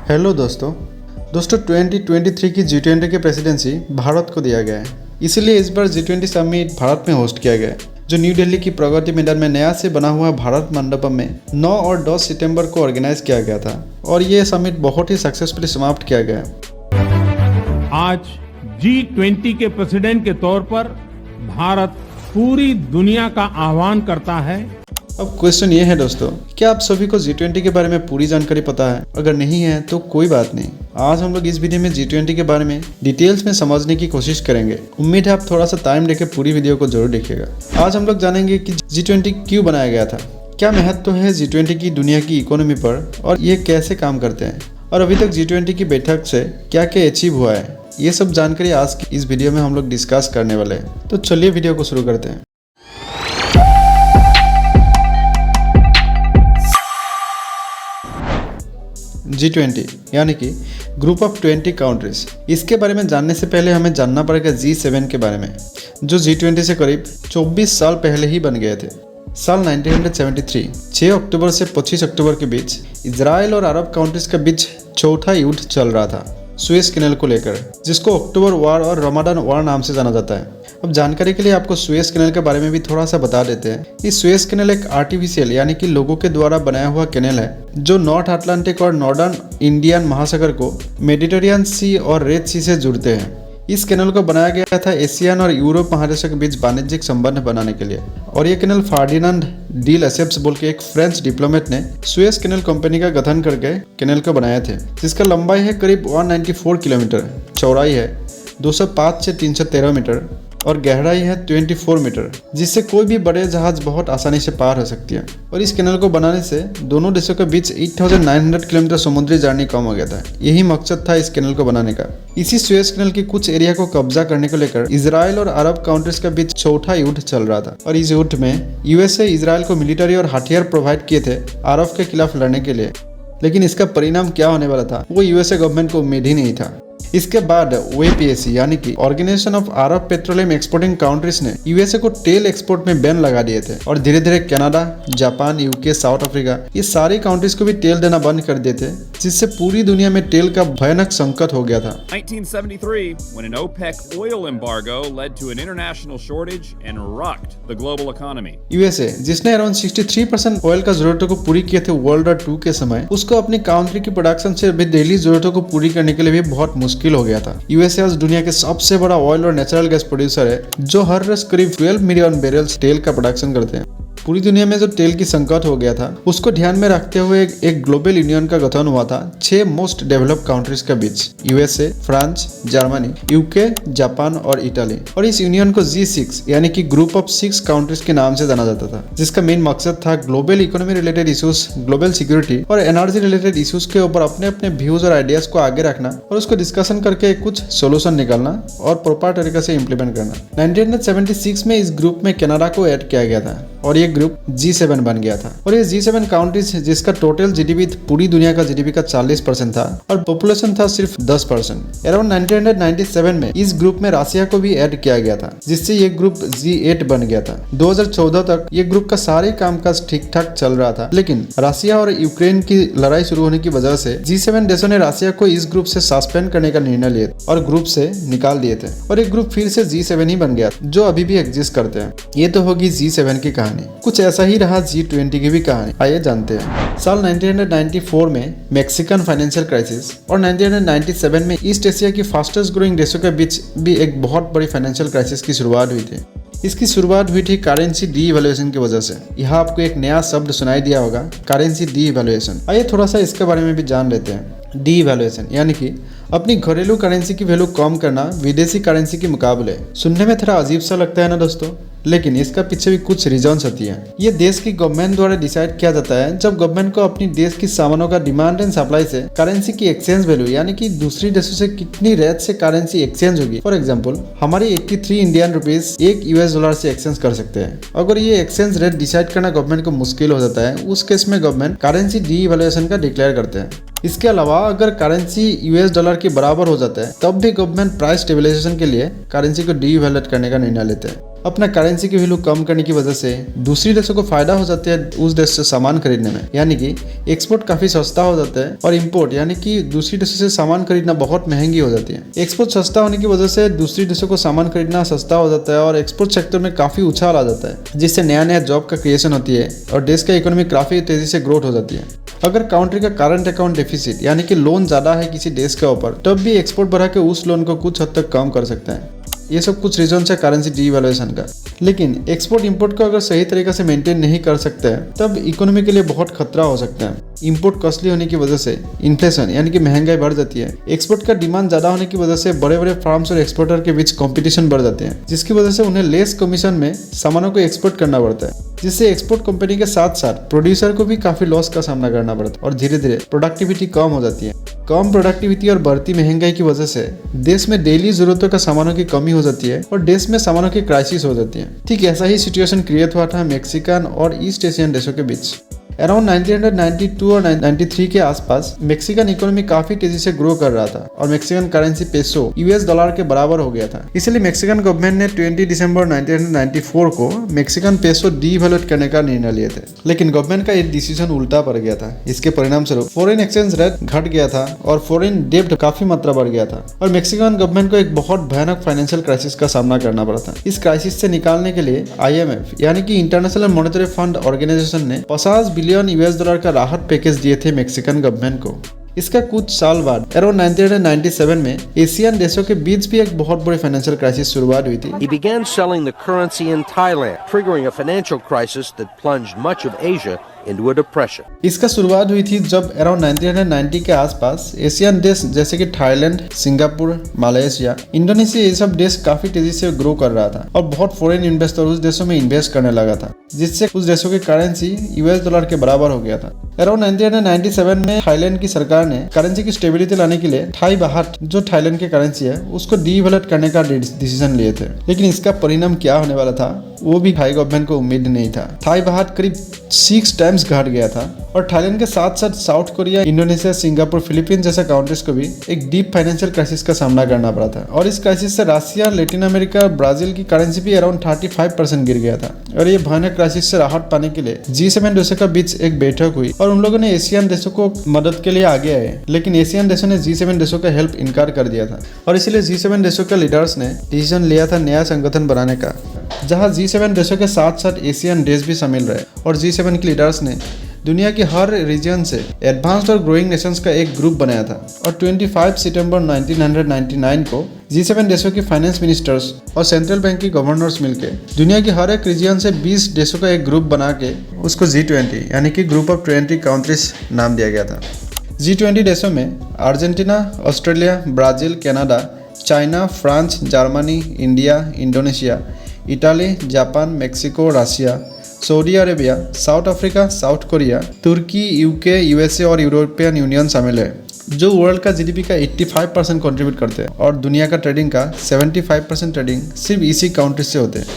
Hello दोस्तों 2023 की G20 की प्रेसिडेंसी भारत को दिया गया है। इसीलिए इस बार G20 समिट भारत में होस्ट किया गया है, जो न्यू दिल्ली की प्रगति मैदान में नया से बना हुआ भारत मंडपम में 9 और 10 सितंबर को ऑर्गेनाइज किया गया था और ये समिट बहुत ही सक्सेसफुली समाप्त किया गया। आज G20 के प्रेसिडेंट के तौर पर भारत पूरी दुनिया का आह्वान करता है। अब क्वेश्चन ये है दोस्तों, क्या आप सभी को G20 के बारे में पूरी जानकारी पता है? अगर नहीं है तो कोई बात नहीं, आज हम लोग इस वीडियो में G20 के बारे में डिटेल्स में समझने की कोशिश करेंगे। उम्मीद है आप थोड़ा सा टाइम देके पूरी वीडियो को जरूर देखिएगा। आज हम लोग जानेंगे कि G20 क्यों बनाया गया था, क्या महत्व है G20 की दुनिया की इकोनॉमी पर और ये कैसे काम करते हैं, और अभी तक G20 की बैठक से क्या क्या अचीव हुआ है। ये सब जानकारी आज की इस वीडियो में हम लोग डिस्कस करने वाले हैं। तो चलिए वीडियो को शुरू करते हैं। G20 यानी कि ग्रुप ऑफ 20 कंट्रीज, इसके बारे में जानने से पहले हमें जानना पड़ेगा G7 के बारे में, जो G20 से करीब 24 साल पहले ही बन गए थे। साल 1973 6 अक्टूबर से 25 अक्टूबर के बीच इजराइल और अरब कंट्रीज के बीच चौथा युद्ध चल रहा था सुएज कैनाल को लेकर, जिसको अक्टूबर वॉर और रमादान वॉर नाम से जाना जाता है। अब जानकारी के लिए आपको सुएज कैनाल के बारे में भी थोड़ा सा बता देते हैं। इस सुएज कैनाल एक आर्टिफिशियल यानी कि लोगों के द्वारा बनाया हुआ कैनाल है, जो नॉर्थ अटलांटिक और नॉर्दर्न इंडियन महासागर को मेडिटेरियन सी और रेड सी से जुड़ते हैं। इस कैनाल को बनाया गया था एशियन और यूरोप महादेशों के बीच वाणिज्यिक संबंध बनाने के लिए, और ये कैनाल फर्डिनांड डी लेसेप्स बोल के एक फ्रेंच डिप्लोमेट ने सुएज कैनाल कंपनी का गठन करके कैनाल को बनाए थे, जिसका लंबाई है करीब 194 किलोमीटर, चौड़ाई है 205 से 313 मीटर और गहराई है 24 मीटर, जिससे कोई भी बड़े जहाज बहुत आसानी से पार हो सकती है। और इस कैनाल को बनाने से दोनों देशों के बीच 8900 किलोमीटर समुद्री जर्नी कम हो गया था। यही मकसद था इस कैनाल को बनाने का। इसी सुएज कैनाल के कुछ एरिया को कब्जा करने को लेकर इजराइल और अरब कंट्रीज के बीच चौथा युद्ध चल रहा था, और इस युद्ध में यूएसए इजराइल को मिलिट्री और हथियार प्रोवाइड किए थे अरब के खिलाफ लड़ने के लिए। लेकिन इसका परिणाम क्या होने वाला था वो यूएसए गवर्नमेंट को उम्मीद ही नहीं था। इसके बाद OPEC यानी कि organisation of Arab petroleum exporting countries ने यूएसए को तेल एक्सपोर्ट में बैन लगा दिए थे, और धीरे धीरे Canada, Japan, UK, south Africa ये सारी कंट्रीज को भी तेल देना बंद कर दिए थे, जिससे पूरी दुनिया में तेल का भयानक संकट हो गया था। 1973, when an OPEC oil embargo led to an international shortage and rocked the global economy. USA, जिसने अराउंड 63% ऑयल का जरूरतों को पूरी किए थे वर्ल्ड वॉर 2 के समय, उसको अपनी कंट्री की प्रोडक्शन से भी डेली जरूरतों को पूरी करने के लिए भी बहुत मुश्किल हो गया था। यूएसए आज दुनिया के सबसे बड़ा ऑयल और नेचुरल गैस प्रोड्यूसर है, जो हर रोज करीब 12 मिलियन बैरल्स तेल का प्रोडक्शन करते हैं। पूरी दुनिया में जो तेल की संकट हो गया था उसको ध्यान में रखते हुए एक ग्लोबल यूनियन का गठन हुआ था 6 मोस्ट डेवलप्ड कंट्रीज के बीच, USA, France, Germany, UK, Japan और इटली। और इस यूनियन को G6 यानी कि ग्रुप ऑफ 6 कंट्रीज के नाम से जाना जाता था, जिसका मेन मकसद था global economy related issues, global security और एनर्जी रिलेटेड इश्यूज के ऊपर अपने अपने व्यूज और आइडियाज को आगे रखना और उसको डिस्कशन करके कुछ सोल्यूशन निकालना और प्रॉपर तरीके से इम्प्लीमेंट करना। 1976 में इस ग्रुप में कनाडा को ऐड किया गया था और ये ग्रुप G7 बन गया था। और ये G7 कंट्रीज, जिसका टोटल जीडीपी पूरी दुनिया का जीडीपी का 40% था और पॉपुलेशन था सिर्फ 10%। अराउंड 1997 में इस ग्रुप में रसिया को भी ऐड किया गया था, जिससे ये ग्रुप G8 बन गया था। 2014 तक ये ग्रुप का सारे कामकाज ठीक ठाक चल रहा था, लेकिन रसिया और यूक्रेन की लड़ाई शुरू होने की वजह से G7 देशों ने रसिया को इस ग्रुप से सस्पेंड करने का निर्णय लिया और ग्रुप से निकाल दिए थे, और एक ग्रुप फिर से G7 ही बन गया, जो अभी भी एग्जिस्ट करते हैं। ये तो होगी G7 की कहानी। कुछ ऐसा ही रहा G20 की भी कहानी, आइए जानते हैं। साल 1994 में मैक्सिकन फाइनेंशियल क्राइसिस और 1997 में ईस्ट एशिया की फास्टेस्ट ग्रोइंग देशों के बीच भी एक बहुत बड़ी फाइनेंशियल क्राइसिस की शुरुआत हुई थी। इसकी शुरुआत हुई थी करेंसी डीवैल्यूएशन की वजह से। यहाँ आपको एक नया शब्द सुनाई दिया होगा, करेंसी डीवैल्यूएशन। आइए थोड़ा सा इसके बारे में भी जान लेते हैं। डीवैल्यूएशन यानी कि अपनी घरेलू करेंसी की वैल्यू कम करना विदेशी करेंसी के मुकाबले। सुनने में थोड़ा अजीब सा लगता है ना दोस्तों, लेकिन इसका पीछे भी कुछ रीजंस होती है। ये देश की गवर्नमेंट द्वारा डिसाइड किया जाता है जब गवर्नमेंट को अपनी देश की सामानों का डिमांड एंड सप्लाई से करेंसी की एक्सचेंज वैल्यू यानी कि दूसरी देशों से कितनी रेट से करेंसी एक्सचेंज होगी। फॉर एग्जांपल, हमारी 83 इंडियन रुपीज एक US डॉलर से एक्सचेंज कर सकते हैं। अगर ये एक्सचेंज रेट डिसाइड करना गवर्नमेंट को मुश्किल हो जाता है, उस केस में गवर्नमेंट करेंसी डीवैल्यूएशन का डिक्लेयर करते हैं। इसके अलावा अगर करेंसी US डॉलर के बराबर हो जाता है, तब भी गवर्नमेंट प्राइस स्टेबलाइजेशन के लिए करेंसी को डीवैल्यूएट करने का निर्णय लेते हैं। अपना करेंसी की वैल्यू कम करने की वजह से दूसरी देशों को फायदा हो जाता है उस देश से सामान खरीदने में, यानी कि एक्सपोर्ट काफी सस्ता हो जाता है और इंपोर्ट यानी कि दूसरी देशों से सामान खरीदना बहुत महंगी हो जाती है। एक्सपोर्ट सस्ता होने की वजह से दूसरी देशों को सामान खरीदना सस्ता हो जाता है और एक्सपोर्ट सेक्टर में काफी उछाल आ जाता है, जिससे नया नया जॉब का क्रिएशन होती है और देश का इकोनॉमी काफी तेजी से ग्रोथ हो जाती है। अगर कंट्री का करंट अकाउंट डेफिसिट यानी कि लोन ज्यादा है किसी देश के ऊपर, तब भी एक्सपोर्ट बढ़ा के उस लोन को कुछ हद तक कम कर सकते हैं। ये सब कुछ रीजन है करेंसी डीवैल्यूएशन का। लेकिन एक्सपोर्ट इंपोर्ट को अगर सही तरीके से मेंटेन नहीं कर सकते हैं तब इकोनॉमी के लिए बहुत खतरा हो सकता है। इंपोर्ट कॉस्टली होने की वजह से इन्फ्लेशन यानी कि महंगाई बढ़ जाती है। एक्सपोर्ट का डिमांड ज्यादा होने की वजह से बड़े बड़े फार्म्स और एक्सपोर्टर के बीच कंपटीशन बढ़ जाते हैं, जिसकी वजह से उन्हें लेस कमीशन में सामानों को एक्सपोर्ट करना पड़ता है, जिससे एक्सपोर्ट कंपनी के साथ साथ प्रोड्यूसर को भी काफी लॉस का सामना करना पड़ता है और धीरे धीरे प्रोडक्टिविटी कम हो जाती है। कम प्रोडक्टिविटी और बढ़ती महंगाई की वजह से देश में डेली जरूरतों का सामानों की कमी हो जाती है और देश में सामानों की क्राइसिस हो जाती है। ठीक ऐसा ही सिचुएशन क्रिएट हुआ था मैक्सिकन और ईस्ट एशियन देशों के बीच। अराउंड 1992 और 93 के आसपास मैक्सिकन इकोनॉमी काफी तेजी से ग्रो कर रहा था और Mexican currency peso US dollar के बराबर हो गया था। इसलिए मैक्सिकन गवर्नमेंट ने 20 दिसंबर 1994 को मैक्सिकन पेसो डीवैल्यूएट करने का निर्णय लिए थे, लेकिन गवर्नमेंट का ये डिसीजन उल्टा पड़ गया था। इसके परिणाम स्वरूप फॉरेन एक्सचेंज रेट घट गया था और फॉरेन डेब्ट काफी मात्रा बढ़ गया था और मैक्सिकन गवर्नमेंट को एक बहुत भयानक फाइनेंशियल क्राइसिस का सामना करना पड़ा था। इस क्राइसिस से निकालने के लिए IMF यानी कि इंटरनेशनल मॉनेटरी फंड ऑर्गेनाइजेशन ने 50 बिलियन यूएस डॉलर का राहत पैकेज दिए थे मैक्सिकन गवर्नमेंट को। इसका कुछ साल बाद अराउंड 1997 में एशियन देशों के बीच भी एक बहुत बड़ी फाइनेंशियल क्राइसिस शुरुआत हुई थी। He began selling the currency in Thailand, triggering a financial crisis that plunged much of Asia into a depression. इसका शुरुआत हुई थी जब अराउंड 1990 के आसपास एशियन देश जैसे कि थाईलैंड, सिंगापुर, मलेशिया, इंडोनेशिया ये सब देश काफी तेजी से ग्रो कर रहा था और बहुत फॉरेन इन्वेस्टर उस देशों में इन्वेस्ट करने लगा था, जिससे उस देशों की करेंसी यूएस डॉलर के बराबर हो गया था। अराउंड 1997 में थाईलैंड की सरकार ने करेंसी की स्टेबिलिटी लाने के लिए थाई बाहट जो थाईलैंड की करेंसी है उसको डीवैल्यूएट करने का डिसीजन लिए थे, लेकिन इसका परिणाम क्या होने वाला था वो भी थाई गवर्नमेंट को उम्मीद नहीं था। थाई बाहट करीब 6 टाइम्स घट गया था और थाईलैंड के साथ साथ south Korea, Indonesia, Singapore, Philippines जैसे कंट्रीज को भी एक डीप फाइनेंशियल क्राइसिस का सामना करना पड़ा था और इस क्राइसिस से रशिया, लैटिन अमेरिका, ब्राजील की करेंसी भी अराउंड 35% गिर गया था। और ये भयानक क्राइसिस से राहत पाने के लिए G7 देशों के बीच एक बैठक हुई और उन लोगों ने एशियन देशों को मदद के लिए आगे आए, लेकिन एशियन देशों ने G7 देशों का हेल्प इनकार कर दिया था और इसीलिए G7 देशों के लीडर्स ने डिसीजन लिया था नया संगठन बनाने का, जहां G7 देशों के साथ साथ एशियन देश भी शामिल रहे और G7 के लीडर्स ने दुनिया के हर रीजन से एडवांस्ड और ग्रोइंग नेशंस का एक ग्रुप बनाया था और 25 सितंबर 1999 को G7 देशों के फाइनेंस मिनिस्टर्स और सेंट्रल बैंक के गवर्नर्स मिलकर दुनिया के हर एक रीजन से 20 देशों का एक ग्रुप बना के उसको G20 यानी कि ग्रुप ऑफ 20 कंट्रीज नाम दिया गया था। G20 देशों में Argentina, Australia, Brazil, Canada, China, France, Germany, India, Indonesia, Italy, Japan, Mexico, Russia, Saudi Arabia, South Africa, South Korea, Turkey, UK, USA और यूरोपियन यूनियन शामिल है, जो वर्ल्ड का जीडीपी का 85% कंट्रीब्यूट करते हैं और दुनिया का ट्रेडिंग का 75% ट्रेडिंग सिर्फ इसी कंट्री से होते हैं।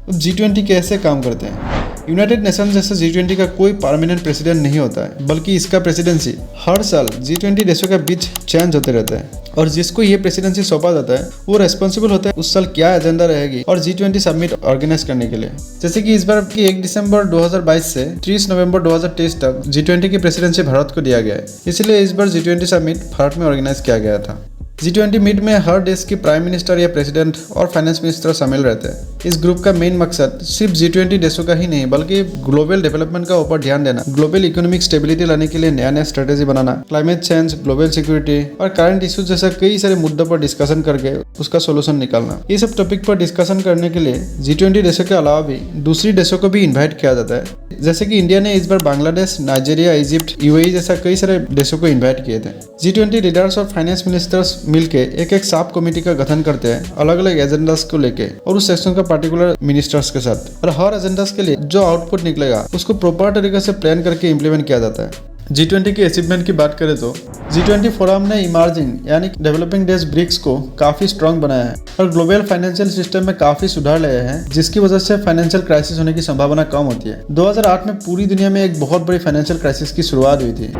अब G20 कैसे काम करते हैं? यूनाइटेड नेशंस जैसे G20 का कोई परमानेंट प्रेसिडेंट नहीं होता है, बल्कि इसका प्रेसिडेंसी हर साल G20 देशों के बीच चेंज होते रहता है और जिसको ये प्रेसिडेंसी सौंपा जाता है वो रेस्पॉन्सिबल होता है उस साल क्या एजेंडा रहेगी और G20 समिट ऑर्गेनाइज करने के लिए। जैसे कि इस बार की 1 दिसंबर 2022 से 30 नवंबर 2023 तक G20 की प्रेसिडेंसी भारत को दिया गया है, इसलिए इस बार G20 समिट भारत में ऑर्गेनाइज किया गया था। G20 मीट में हर देश के प्राइम मिनिस्टर या प्रेसिडेंट और फाइनेंस मिनिस्टर शामिल रहते हैं। इस ग्रुप का मेन मकसद सिर्फ G20 देशों का ही नहीं बल्कि ग्लोबल डेवलपमेंट का ऊपर ध्यान देना, ग्लोबल इकोनॉमिक स्टेबिलिटी लाने के लिए नया नया स्ट्रेटेजी बनाना, क्लाइमेट चेंज, ग्लोबल सिक्योरिटी और करंट इश्यूज जैसे कई सारे मुद्दों पर डिस्कशन करके उसका सोल्यूशन निकालना। ये सब टॉपिक पर डिस्कशन करने के लिए G20 देशों के अलावा भी दूसरी देशों को भी इन्वाइट किया जाता है, जैसे कि इंडिया ने इस बार बांग्लादेश, नाइजीरिया, इजिप्ट, UAE जैसा कई सारे देशों को इन्वाइट किए थे। G20 लीडर्स और फाइनेंस मिनिस्टर्स मिलके एक सब कमेटी का गठन करते हैं अलग अलग एजेंडास को लेके और उस सेक्शन का पर्टिकुलर मिनिस्टर्स के साथ, और हर एजेंडास के लिए जो आउटपुट निकलेगा उसको प्रॉपर तरीके से प्लान करके इम्प्लीमेंट किया जाता है। G20 की अचीवमेंट की बात करें तो G20 फोरम ने इमर्जिंग यानी डेवलपिंग देश ब्रिक्स को काफी स्ट्रांग बनाया है और ग्लोबल फाइनेंशियल सिस्टम में काफी सुधार लाए हैं, जिसकी वजह से फाइनेंशियल क्राइसिस होने की संभावना कम होती है। 2008 में पूरी दुनिया में एक बहुत बड़ी फाइनेंशियल क्राइसिस की शुरुआत हुई थी।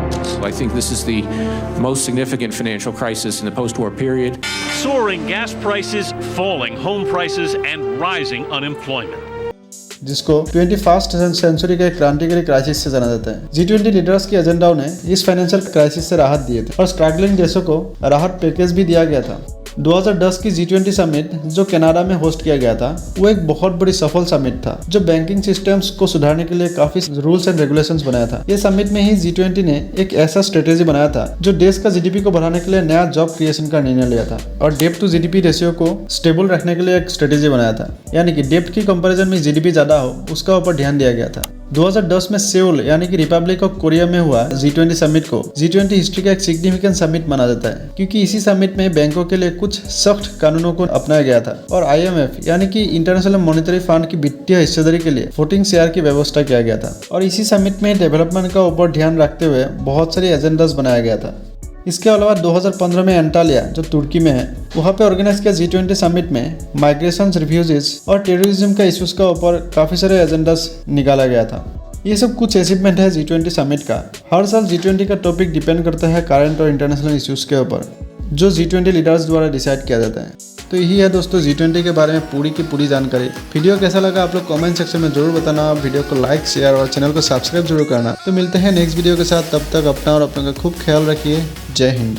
I think this is the most significant financial crisis in the post-war period. Soaring gas prices, falling home prices, and rising unemployment. जिसको 21st सेंचुरी के क्रांतिकारी क्राइसिस से जाना जाता है। G20 लीडर्स की एजेंडाओं ने इस फाइनेंशियल क्राइसिस से राहत दिए थे और स्ट्रगलिंग देशों को राहत पैकेज भी दिया गया था। 2010 की G20 समिट जो कनाडा में होस्ट किया गया था, वो एक बहुत बड़ी सफल समिट था जो बैंकिंग सिस्टम्स को सुधारने के लिए काफी रूल्स एंड रेगुलेशंस बनाया था। ये समिट में ही G20 ने एक ऐसा स्ट्रेटेजी बनाया था जो देश का जीडीपी को बढ़ाने के लिए नया जॉब क्रिएशन का निर्णय लिया था और डेब्ट टू जीडीपी रेशियो को स्टेबल रखने के लिए एक स्ट्रेटेजी बनाया था, यानी कि डेब्ट की कंपैरिजन में जीडीपी ज्यादा हो उसका ऊपर ध्यान दिया गया था। 2010 में सेउल यानी कि रिपब्लिक ऑफ कोरिया में हुआ G20 समिट को G20 हिस्ट्री का एक सिग्निफिकेंट समिट माना जाता है, क्योंकि इसी समिट में बैंकों के लिए कुछ सख्त कानूनों को अपनाया गया था और IMF यानी कि इंटरनेशनल मॉनेटरी फंड की वित्तीय हिस्सेदारी के लिए वोटिंग शेयर की व्यवस्था किया गया था और इसी समिट में डेवलपमेंट का ऊपर ध्यान रखते हुए बहुत सारे एजेंडास बनाया गया था। इसके अलावा 2015 में एंटालिया जो तुर्की में है, वहाँ पे ऑर्गेनाइज किया G20 समिट में माइग्रेशन, रिफ्यूजीज और टेररिज्म का इश्यूज का ऊपर काफी सारे एजेंडास निकाला गया था। ये सब कुछ अचीवमेंट है G20 समिट का। हर साल G20 का टॉपिक डिपेंड करता है करंट और इंटरनेशनल इश्यूज के ऊपर जो G20 लीडर्स द्वारा डिसाइड किया जाता है। तो यही है दोस्तों G20 के बारे में पूरी की पूरी जानकारी। वीडियो कैसा लगा आप लोग कमेंट सेक्शन में जरूर बताना। वीडियो को लाइक, शेयर और चैनल को सब्सक्राइब जरूर करना। तो मिलते हैं नेक्स्ट वीडियो के साथ, तब तक अपना और अपनों का खूब ख्याल रखिए। जय हिंद।